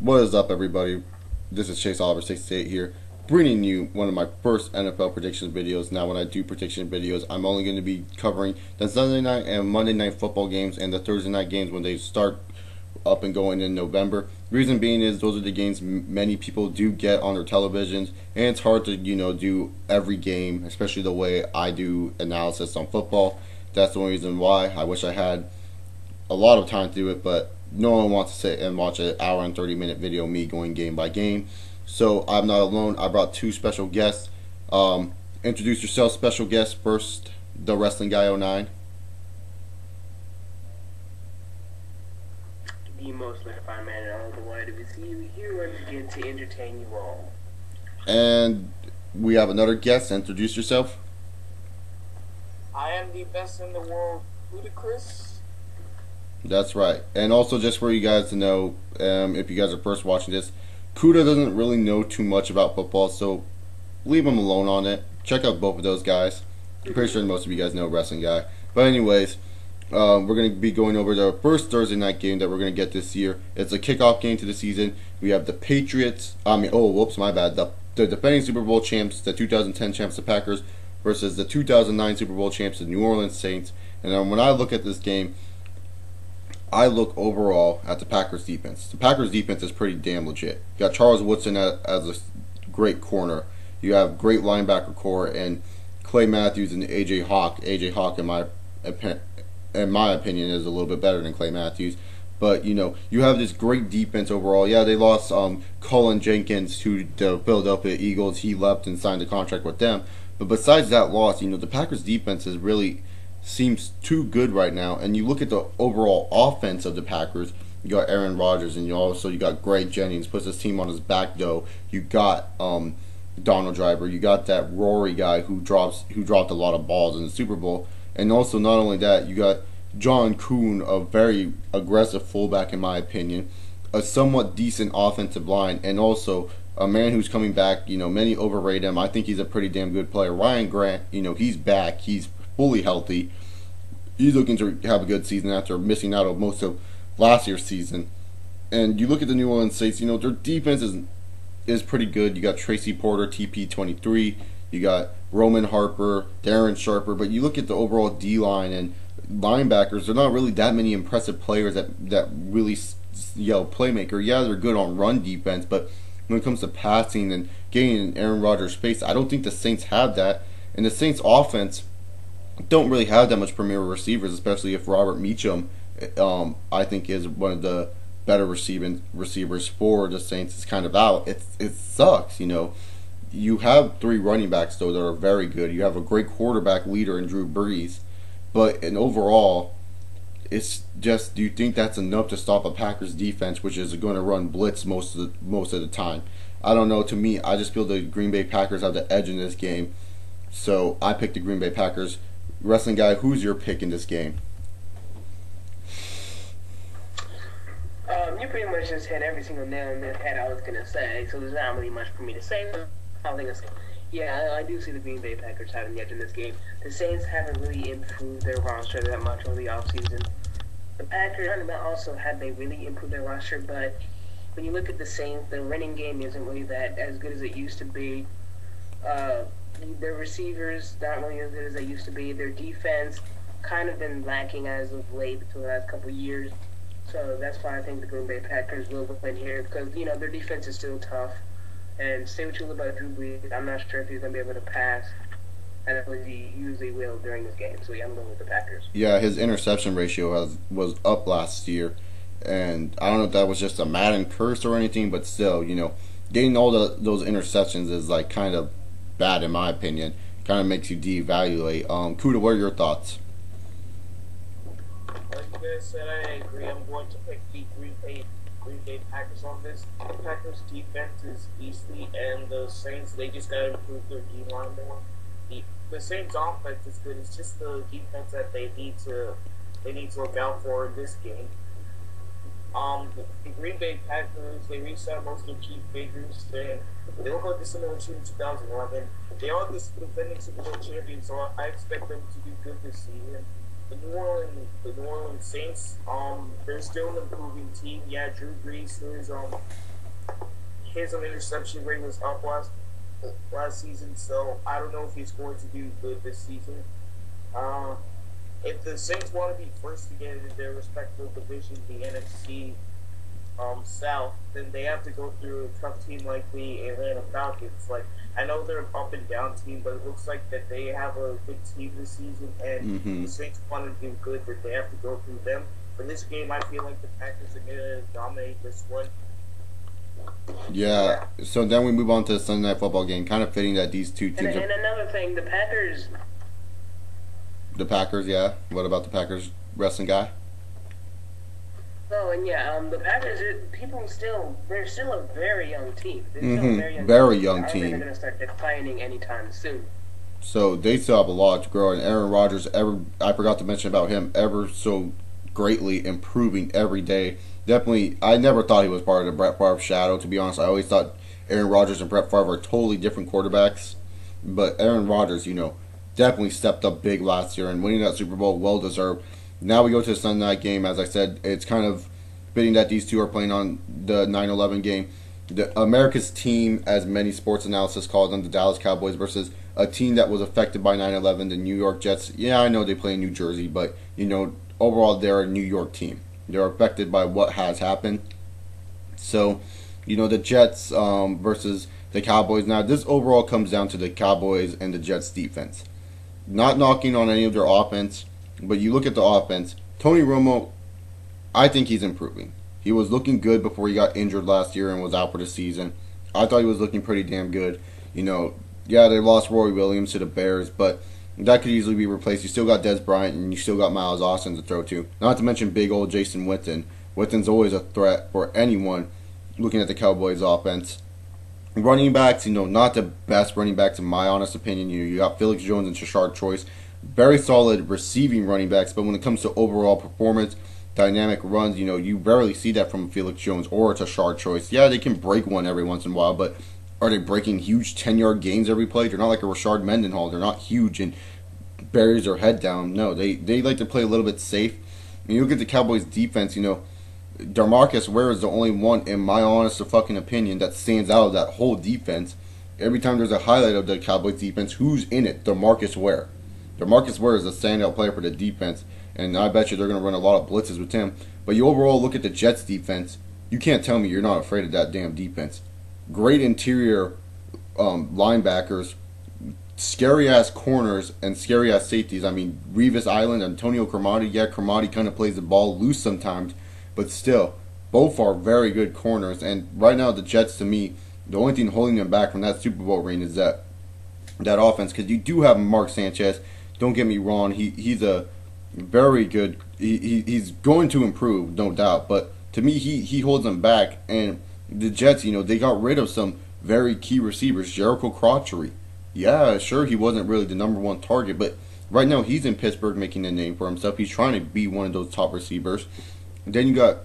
What is up, everybody? This is Chase Oliver 68 here, bringing you one of my first NFL prediction videos. Now, when I do prediction videos, I'm only going to be covering the Sunday night and Monday night football games and the Thursday night games when they start up and going in November. Reason being is those are the games many people do get on their televisions, and it's hard to do every game, especially the way I do analysis on football. That's the only reason why. I wish I had a lot of time to do it, but no one wants to sit and watch an hour and 30-minute video me going game by game. So I'm not alone. I brought two special guests. Introduce yourself, special guest. First, the Wrestling Guy 09. The most certified man in all of the YWC, here once again to entertain you all. And we have another guest. Introduce yourself. I am the best in the world, Ludacris. That's right. And also, just for you guys to know, if you guys are first watching this, Kuda doesn't really know too much about football, so leave him alone on it. Check out both of those guys. I'm pretty sure most of you guys know Wrestling Guy. But anyways, we're going to be going over the first Thursday night game that we're going to get this year. It's a kickoff game to the season. We have the Patriots. My bad. The defending Super Bowl champs, the 2010 champs, the Packers, versus the 2009 Super Bowl champs, the New Orleans Saints. And when I look at this game, I look overall at the Packers defense. The Packers defense is pretty damn legit. You got Charles Woodson as a great corner. You have great linebacker core and Clay Matthews and AJ Hawk. AJ Hawk, in my opinion, is a little bit better than Clay Matthews. But you have this great defense overall. Yeah, they lost Cullen Jenkins to the Philadelphia Eagles. He left and signed a contract with them. But besides that loss, the Packers defense is really seems too good right now. And you look at the overall offense of the Packers. You got Aaron Rodgers, and you got Greg Jennings, puts his team on his back though. You got Donald Driver. You got that Rory guy who dropped a lot of balls in the Super Bowl. And also, not only that, you got John Kuhn, a very aggressive fullback in my opinion, a somewhat decent offensive line, and also a man who's coming back. Many overrate him. I think he's a pretty damn good player. Ryan Grant, he's back. He's fully healthy. He's looking to have a good season after missing out on most of last year's season. And you look at the New Orleans Saints, their defense is pretty good. You got Tracy Porter, TP23. You got Roman Harper, Darren Sharper. But you look at the overall D-line and linebackers, they're not really that many impressive players that really yell playmaker. Yeah, they're good on run defense, but when it comes to passing and getting in Aaron Rodgers' space, I don't think the Saints have that. And the Saints offense don't really have that much premier receivers, especially if Robert Meacham, I think, is one of the better receivers for the Saints. Is kind of out. It sucks, You have three running backs though that are very good. You have a great quarterback leader in Drew Brees, but overall, it's just, do you think that's enough to stop a Packers defense, which is going to run blitz most of the time? I don't know. To me, I just feel the Green Bay Packers have the edge in this game, so I picked the Green Bay Packers. Wrestling Guy, who's your pick in this game? You pretty much just hit every single nail in the head I was gonna say, so there's not really much for me to say. I do see the Green Bay Packers having the edge in this game. The Saints haven't really improved their roster that much over the offseason. The Packers also have they really improved their roster, but when you look at the Saints, their running game isn't really that as good as it used to be. Their receivers not really as good as they used to be. Their defense kind of been lacking as of late for the last couple of years. So that's why I think the Green Bay Packers will win here because their defense is still tough. And say what you will about Drew Brees, I'm not sure if he's going to be able to pass. I know he usually will during this game. So I'm going with the Packers. Yeah, his interception ratio was up last year, and I don't know if that was just a Madden curse or anything, but still, getting all those interceptions is like kind of bad in my opinion. Kind of makes you deevaluate. Kuda, what are your thoughts? Like you guys said, I agree. I'm going to pick the Green Bay Packers on this. The Packers defense is beastly, and the Saints, they just gotta improve their D-line more. The Saints offense is good. It's just the defense that they need to look out for in this game. The Green Bay Packers, they re-signed most of their key figures. They look like the similar team in 2011. They are the defending Super Bowl champions, so I expect them to do good this season. The New Orleans Saints, they're still an improving team. Yeah, Drew Brees is his interception rate was up last season, so I don't know if he's going to do good this season. If the Saints want to be first to get into their respective division, the NFC South, then they have to go through a tough team like the Atlanta Falcons. Like, I know they're an up and down team, but it looks like that they have a good team this season, and the Saints want to do good, that they have to go through them. For this game, I feel like the Packers are going to dominate this one. Yeah. So then we move on to the Sunday Night Football game, kind of fitting that these two teams. And another thing, the Packers. The Packers, yeah. What about the Packers wrestling guy? Oh, and yeah, the Packers, they're still a very young team. They're still a very young team. I don't think team. they're going to start declining anytime soon. So they still have a lot to grow. And Aaron Rodgers, I forgot to mention about him, ever so greatly improving every day. Definitely, I never thought he was part of the Brett Favre shadow, to be honest. I always thought Aaron Rodgers and Brett Favre are totally different quarterbacks. But Aaron Rodgers, definitely stepped up big last year, and winning that Super Bowl, well deserved. Now we go to the Sunday night game. As I said, it's kind of fitting that these two are playing on the 9/11 game. America's team, as many sports analysts call them, the Dallas Cowboys, versus a team that was affected by 9/11, the New York Jets. Yeah, I know they play in New Jersey, but, overall they're a New York team. They're affected by what has happened. So, the Jets versus the Cowboys. Now, this overall comes down to the Cowboys and the Jets defense. Not knocking on any of their offense, but you look at the offense. Tony Romo, I think he's improving. He was looking good before he got injured last year and was out for the season. I thought he was looking pretty damn good. Yeah, they lost Roy Williams to the Bears, but that could easily be replaced. You still got Des Bryant, and you still got Miles Austin to throw to. Not to mention big old Jason Witten. Witten's always a threat for anyone looking at the Cowboys offense. Running backs, not the best running backs in my honest opinion. You got Felix Jones and Shashard Choice. Very solid receiving running backs, but when it comes to overall performance, dynamic runs, you rarely see that from Felix Jones or Tashard Choice. Yeah, they can break one every once in a while, but are they breaking huge 10-yard gains every play? They're not like a Rashard Mendenhall. They're not huge and buries their head down. No, they like to play a little bit safe. And you look at the Cowboys defense, DeMarcus Ware is the only one, in my honest fucking opinion, that stands out of that whole defense. Every time there's a highlight of the Cowboys defense, who's in it? DeMarcus Ware. DeMarcus Ware is a standout player for the defense, and I bet you they're going to run a lot of blitzes with him. But you overall look at the Jets defense, you can't tell me you're not afraid of that damn defense. Great interior linebackers, scary-ass corners, and scary-ass safeties. I mean, Revis Island, Antonio Cromartie. Yeah, Cromartie kind of plays the ball loose sometimes, but still, both are very good corners. And right now, the Jets, to me, the only thing holding them back from that Super Bowl reign is that offense. Because you do have Mark Sanchez. Don't get me wrong. He's a very good. He's going to improve, no doubt. But to me, he holds them back. And the Jets, they got rid of some very key receivers. Jericho Crotchery. Yeah, sure, he wasn't really the number one target, but right now he's in Pittsburgh making a name for himself. He's trying to be one of those top receivers. And then you got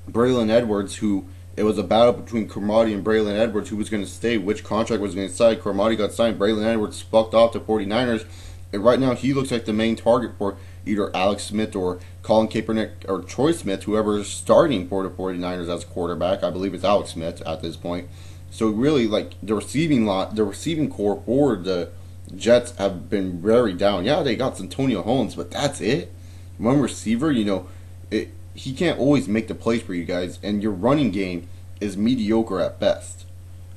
Braylon Edwards, who it was a battle between Cromartie and Braylon Edwards who was going to stay, which contract was going to sign. Cromartie got signed. Braylon Edwards fucked off to 49ers. And right now he looks like the main target for either Alex Smith or Colin Kaepernick or Troy Smith, whoever is starting for the 49ers as a quarterback. I believe it's Alex Smith at this point. So really, like, the receiving core for the Jets have been very down. Yeah, they got Santonio Holmes, but that's it. One receiver, he can't always make the plays for you guys, and your running game is mediocre at best.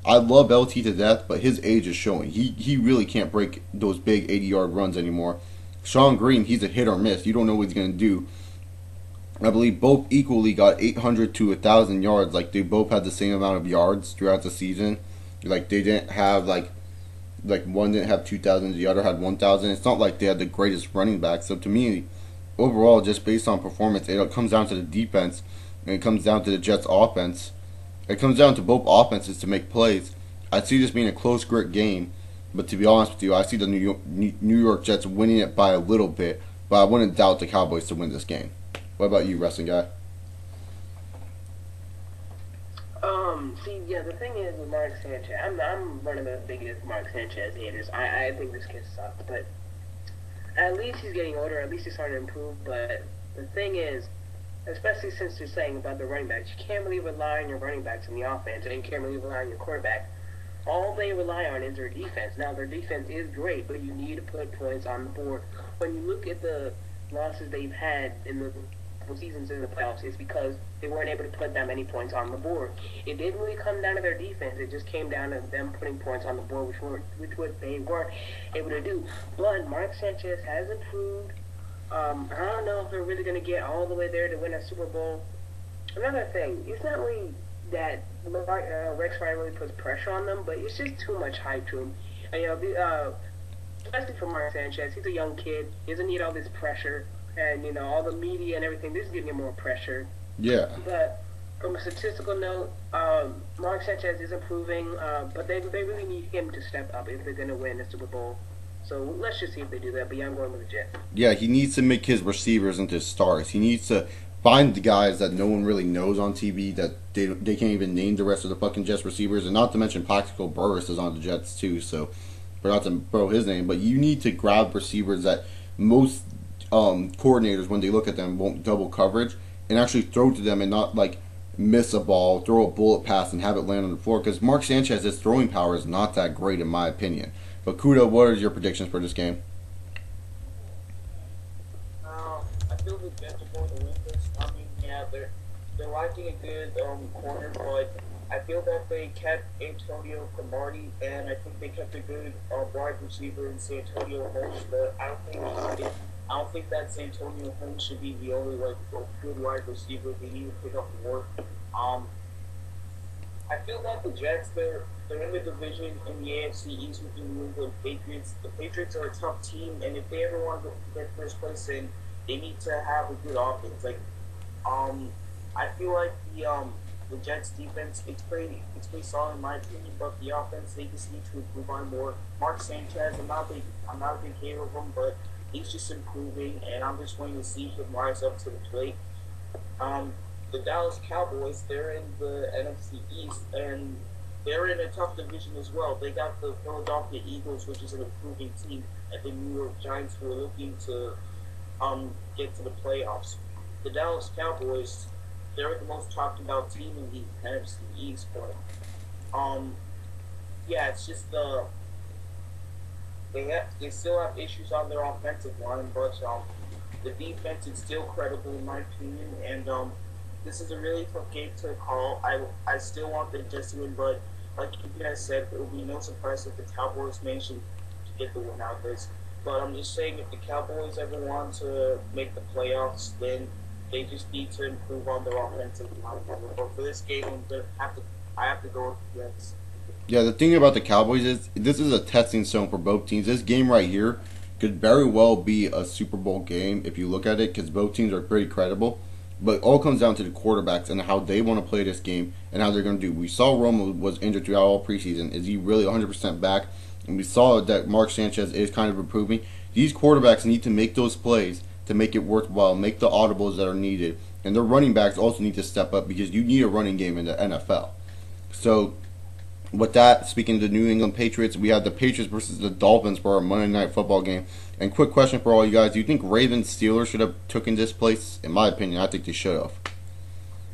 I love LT to death, but his age is showing. He really can't break those big 80-yard runs anymore. Sean Green, he's a hit or miss. You don't know what he's going to do. I believe both equally got 800 to 1,000 yards. Like, they both had the same amount of yards throughout the season. Like, they didn't have, like one didn't have 2,000, the other had 1,000. It's not like they had the greatest running back. So, to me, overall, just based on performance, it comes down to the defense, and it comes down to the Jets' offense. It comes down to both offenses to make plays. I see this being a close, grit game, but to be honest with you, I see the New York Jets winning it by a little bit, but I wouldn't doubt the Cowboys to win this game. What about you, wrestling guy? The thing is with Mark Sanchez, I'm one of the biggest Mark Sanchez haters. I think this kid sucks, but at least he's getting older. At least he's starting to improve. But the thing is, especially since you're saying about the running backs. You can't really rely on your running backs in the offense, and you can't really rely on your quarterback. All they rely on is their defense. Now, their defense is great, but you need to put points on the board. When you look at the losses they've had in the seasons in the playoffs, it's because they weren't able to put that many points on the board. It didn't really come down to their defense. It just came down to them putting points on the board, which they weren't able to do. But Mark Sanchez has improved. I don't know if they're really going to get all the way there to win a Super Bowl. Another thing, it's not really that Rex Ryan really puts pressure on them, but it's just too much hype to him. And, especially for Mark Sanchez, he's a young kid. He doesn't need all this pressure. And, all the media and everything, this is giving him more pressure. Yeah. But from a statistical note, Mark Sanchez is improving, but they really need him to step up if they're going to win the Super Bowl. So let's just see if they do that. But yeah, I'm going with the Jets. Yeah, he needs to make his receivers into stars. He needs to find the guys that no one really knows on TV, that they can't even name the rest of the fucking Jets receivers. And not to mention Plaxico Burress is on the Jets too, so forgot to throw his name. But you need to grab receivers that most coordinators, when they look at them, won't double coverage and actually throw to them and not like miss a ball, throw a bullet pass and have it land on the floor, because Mark Sanchez's throwing power is not that great in my opinion. But Kudo, what are your predictions for this game? I feel the Jets are going to win this. I mean, yeah, they're lacking a good corner, but I feel that they kept Antonio Cromartie, and I think they kept a good wide receiver in Santonio Holmes. But I don't think that Santonio Holmes should be the only good wide receiver. They need to pick up more. I feel that the Jets, they're in the division in the AFC East with the New England Patriots. The Patriots are a tough team, and if they ever want to get first place in, they need to have a good offense. I feel like the Jets defense, it's pretty solid in my opinion, but the offense, they just need to improve on more. Mark Sanchez, I'm not a big hater of him, but he's just improving, and I'm just waiting to see him rise up to the plate. The Dallas Cowboys, they're in the NFC East, and they're in a tough division as well. They got the Philadelphia Eagles, which is an improving team, and the New York Giants, who are looking to get to the playoffs. The Dallas Cowboys, they're the most talked about team in the NFC East, but yeah, it's just they still have issues on their offensive line, but the defense is still credible in my opinion, and this is a really tough game to call. I still want the Jets to win, but like you guys said, it will be no surprise if the Cowboys manage to get the win out of this. But I'm just saying, if the Cowboys ever want to make the playoffs, then they just need to improve on their offensive line. But for this game, I have to go with the Jets. Yeah, the thing about the Cowboys is this is a testing zone for both teams. This game right here could very well be a Super Bowl game if you look at it, because both teams are pretty credible. But it all comes down to the quarterbacks and how they want to play this game and how they're going to do. We saw Romo was injured throughout all preseason. Is he really 100% back? And we saw that Mark Sanchez is kind of improving. These quarterbacks need to make those plays to make it worthwhile, make the audibles that are needed. And their running backs also need to step up, because you need a running game in the NFL. So, with that, speaking of the New England Patriots, we have the Patriots versus the Dolphins for our Monday Night Football game. And quick question for all you guys: do you think Ravens Steelers should have taken this place? In my opinion, I think they should have.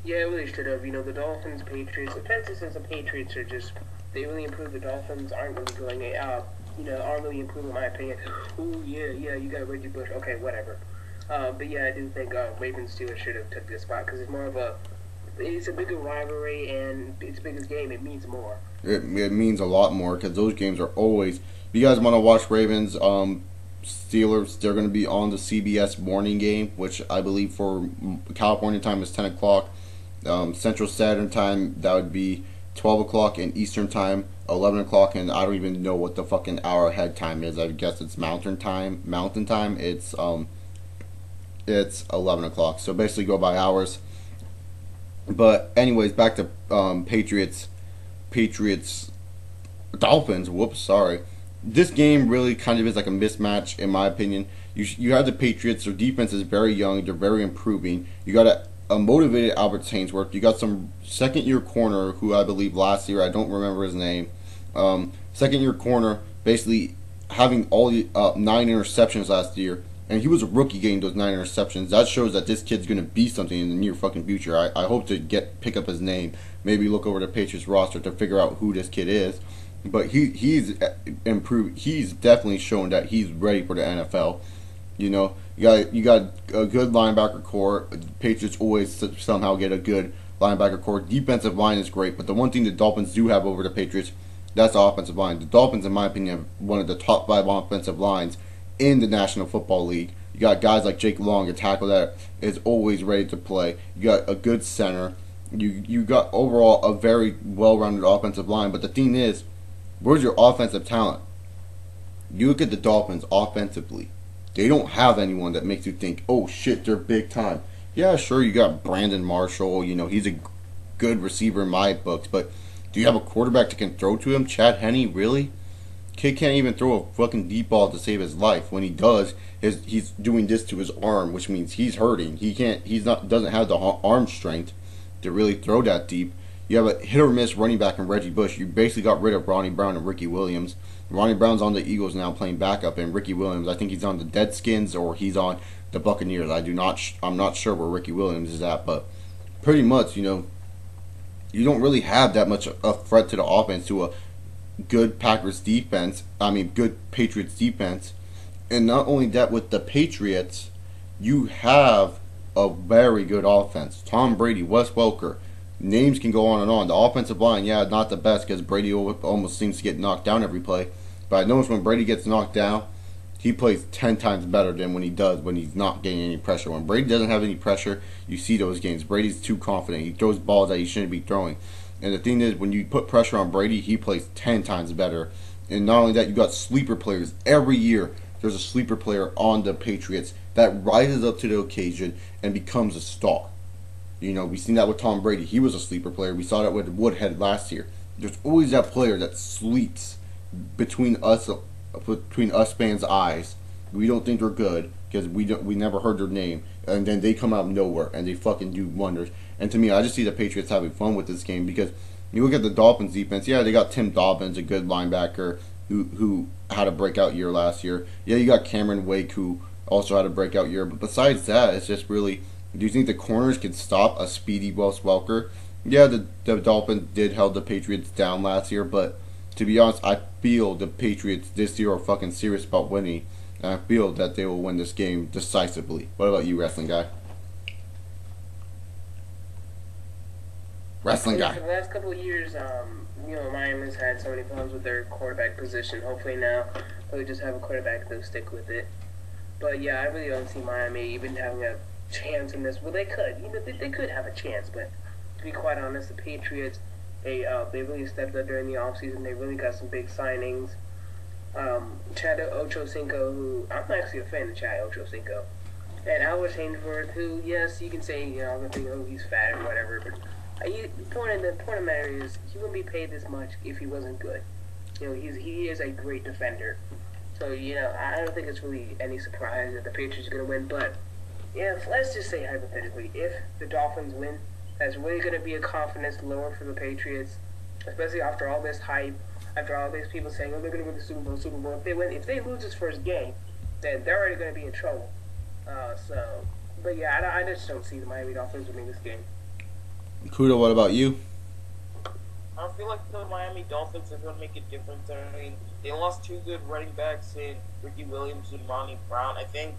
Yeah, it really should have. The Dolphins, Patriots. The Panthers and the Patriots are just, they really improved. The Dolphins aren't really going out. Aren't really improving in my opinion. Ooh, yeah, you got Reggie Bush. Okay, whatever. But yeah, I do think Ravens Steelers should have took this spot, because it's a bigger rivalry, and it's a bigger game. It means more. It means a lot more, because those games are always. If you guys want to watch Ravens Steelers, they're going to be on the CBS morning game, which I believe for California time is 10 o'clock. Central Standard Time, that would be 12 o'clock, and Eastern Time, 11 o'clock, and I don't even know what the fucking hour ahead time is. I guess it's Mountain Time. It's 11 o'clock. So basically go by hours. But anyways, back to Patriots, Dolphins. Whoops, sorry. This game really kind of is like a mismatch in my opinion. You have the Patriots. Their defense is very young. They're very improving. You got a motivated Albert Hainsworth. You got some second-year corner who I believe last year, I don't remember his name. Second-year corner, basically having all the 9 interceptions last year. And he was a rookie getting those 9 interceptions. That shows that this kid's gonna be something in the near fucking future. I hope to pick up his name, maybe look over the Patriots roster to figure out who this kid is. But he's improved. He's definitely shown that he's ready for the NFL. You know, you got a good linebacker core. Patriots always somehow get a good linebacker core. Defensive line is great, but the one thing the Dolphins do have over the Patriots, that's the offensive line. The Dolphins, in my opinion, have one of the top 5 offensive lines in the National Football League. You got guys like Jake Long, a tackle that is always ready to play. You got a good center. You got overall a very well-rounded offensive line. But the thing is, where's your offensive talent? You look at the Dolphins offensively. They don't have anyone that makes you think, oh shit, they're big time. Yeah, sure, you got Brandon Marshall. You know, he's a good receiver in my books. But do you have a quarterback that can throw to him? Chad Henne, really? Kid can't even throw a fucking deep ball to save his life. When he does, he's doing this to his arm, which means he's hurting. Doesn't have the arm strength to really throw that deep. You have a hit or miss running back in Reggie Bush. You basically got rid of Ronnie Brown and Ricky Williams. Ronnie Brown's on the Eagles now playing backup, and Ricky Williams, I think he's on the Deadskins or he's on the Buccaneers. I'm not sure where Ricky Williams is at, but pretty much, you know, you don't really have that much a threat to the offense to a good Packers defense. Good Patriots defense. And not only that, with the Patriots, you have a very good offense. Tom Brady, Wes Welker, names can go on and on. The offensive line, yeah, not the best because Brady almost seems to get knocked down every play. But I notice when Brady gets knocked down, he plays 10 times better than when he's not getting any pressure. When Brady doesn't have any pressure, you see those games. Brady's too confident. He throws balls that he shouldn't be throwing. And the thing is, when you put pressure on Brady, he plays 10 times better. And not only that, you got sleeper players. Every year, there's a sleeper player on the Patriots that rises up to the occasion and becomes a star. You know, we've seen that with Tom Brady. He was a sleeper player. We saw that with Woodhead last year. There's always that player that sleeps between us fans' eyes. We don't think they're good because we never heard their name, and then they come out of nowhere and they fucking do wonders. And to me, I just see the Patriots having fun with this game because you look at the Dolphins defense. Yeah, they got Tim Dobbins, a good linebacker who had a breakout year last year. Yeah, you got Cameron Wake, who also had a breakout year. But besides that, it's just really, do you think the corners can stop a speedy Wes Welker? Yeah, the Dolphins did held the Patriots down last year, but to be honest, I feel the Patriots this year are fucking serious about winning, and I feel that they will win this game decisively. What about you, wrestling guy? Wrestling guy. For the last couple of years, Miami's had so many problems with their quarterback position. Hopefully now they'll just have a quarterback that'll stick with it. But yeah, I really don't see Miami even having a chance in this. Well, they could. They could have a chance, but to be quite honest, the Patriots, they really stepped up during the offseason. They really got some big signings. Chad Ochocinco, who I'm actually a fan of Chad Ochocinco, and Albert Hainsworth, who, yes, you can say, the thing, oh, he's fat or whatever, but the point of the matter is he wouldn't be paid this much if he wasn't good. He is a great defender. So, I don't think it's really any surprise that the Patriots are going to win. But, let's just say hypothetically, if the Dolphins win, that's really going to be a confidence lower for the Patriots, especially after all this hype, after all these people saying, oh, they're going to win the Super Bowl. If they lose this first game, then they're already going to be in trouble. But yeah, I just don't see the Miami Dolphins winning this game. Kudo, what about you? I feel like the Miami Dolphins are going to make a difference. I mean, they lost 2 good running backs in Ricky Williams and Ronnie Brown. I think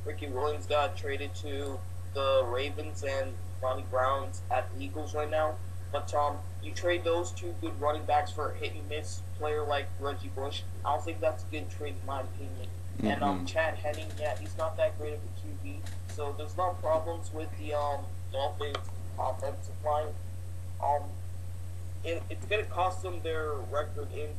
Ricky Williams got traded to the Ravens and Ronnie Brown's at the Eagles right now. But you trade those 2 good running backs for a hit-and-miss player like Reggie Bush. I don't think that's a good trade in my opinion. Mm-hmm. And Chad Henne, yeah, he's not that great of a QB. So there's no problems with the Dolphins offensive line. It's going to cost them their record in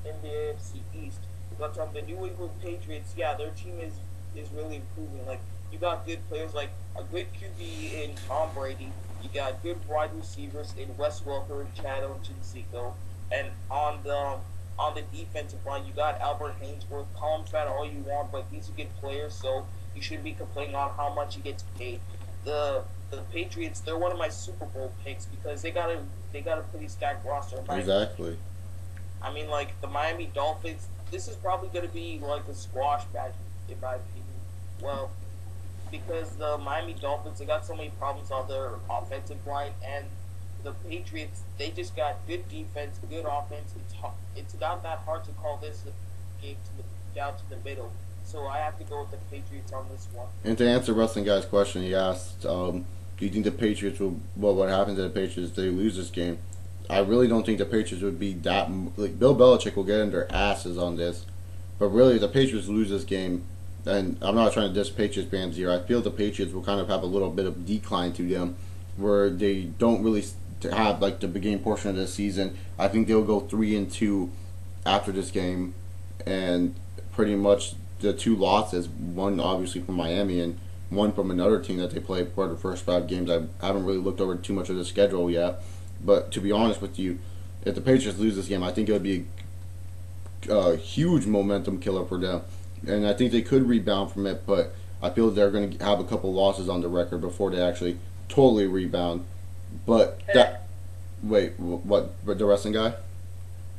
the AFC East. But the New England Patriots, yeah, their team is really improving. Like, you got good players like a good QB in Tom Brady. You got good wide receivers in Wes Welker and Chad Ochocinco. And on the defensive line, you got Albert Hainsworth. Call him fat all you want, but he's a good player, so you shouldn't be complaining on how much he gets paid. The Patriots, they're one of my Super Bowl picks because they got a pretty stacked roster. Exactly. I mean, like, the Miami Dolphins, this is probably going to be like a squash match, in my opinion. Well, because the Miami Dolphins, they got so many problems on their offensive line, and the Patriots, they just got good defense, good offense. It's not that hard to call this game down to the middle. So I have to go with the Patriots on this one. And to answer Wrestling Guy's question, he asked, do you think the Patriots will? Well, what happens to the Patriots if they lose this game? I really don't think the Patriots would be that. Like Bill Belichick will get in their asses on this, but really, if the Patriots lose this game, and I'm not trying to diss Patriots fans here, I feel the Patriots will kind of have a little bit of decline to them, where they don't really have like the beginning portion of the season. I think they'll go 3-2 after this game, and pretty much the two losses, one obviously from Miami and one from another team that they played for the first 5 games. I haven't really looked over too much of the schedule yet, but to be honest with you, if the Patriots lose this game, I think it would be a huge momentum killer for them, and I think they could rebound from it. But I feel they're going to have a couple losses on the record before they actually totally rebound. But that wait, what? The wrestling guy?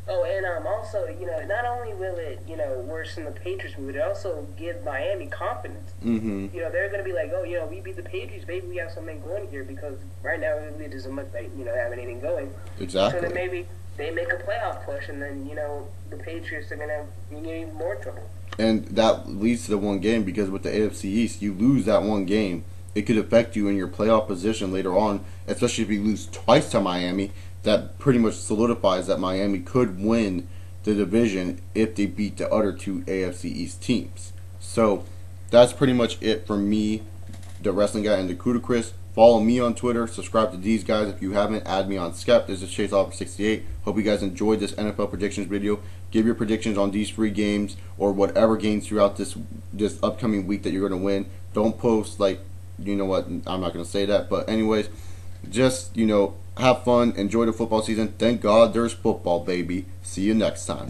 Oh, and also, not only will it, worsen the Patriots move, it also give Miami confidence. Mm-hmm. They're going to be like, oh, we beat the Patriots, maybe we have something going here, because right now it really doesn't look like, have anything going. Exactly. So then maybe they make a playoff push, and then, the Patriots are going to be in even more trouble. And that leads to the one game, because with the AFC East, you lose that one game, it could affect you in your playoff position later on, especially if you lose twice to Miami. That pretty much solidifies that Miami could win the division if they beat the other two AFC East teams. So that's pretty much it for me, the wrestling guy, and the Ludacris. Follow me on Twitter. Subscribe to these guys if you haven't. Add me on Skype. This is ChaseOffer68. Hope you guys enjoyed this NFL predictions video. Give your predictions on these 3 games or whatever games throughout this upcoming week that you're going to win. Don't post like, you know what, I'm not going to say that. But anyways, just, have fun. Enjoy the football season. Thank God there's football, baby. See you next time.